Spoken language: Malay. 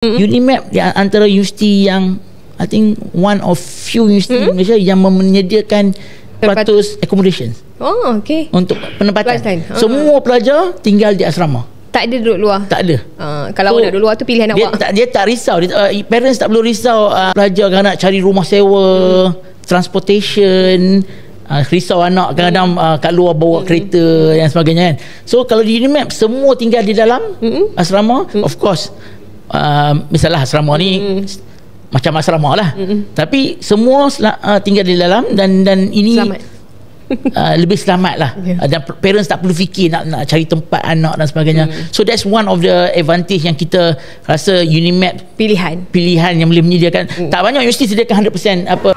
Unimap di antara universiti yang I think one of few universiti di Malaysia yang menyediakan 100% accommodation. Oh, okey. Untuk penempatan. Semua pelajar tinggal di asrama. Tak ada duduk luar. Tak ada. Kalau awak nak duduk luar tu pilihan awak. Dia tak risau. Parents tak perlu risau pelajar kan nak cari rumah sewa, transportation, risau anak kadang-kadang kat luar bawa kereta dan sebagainya kan. So kalau di Unimap semua tinggal di dalam asrama, of course misalnya asrama ni macam asrama lah, tapi semua tinggal di dalam dan ini selamat. Lebih selamat lah, dan parents tak perlu fikir nak cari tempat anak dan sebagainya. So that's one of the advantage yang kita rasa Unimap pilihan yang boleh menyediakan. Tak banyak universiti sediakan 100% apa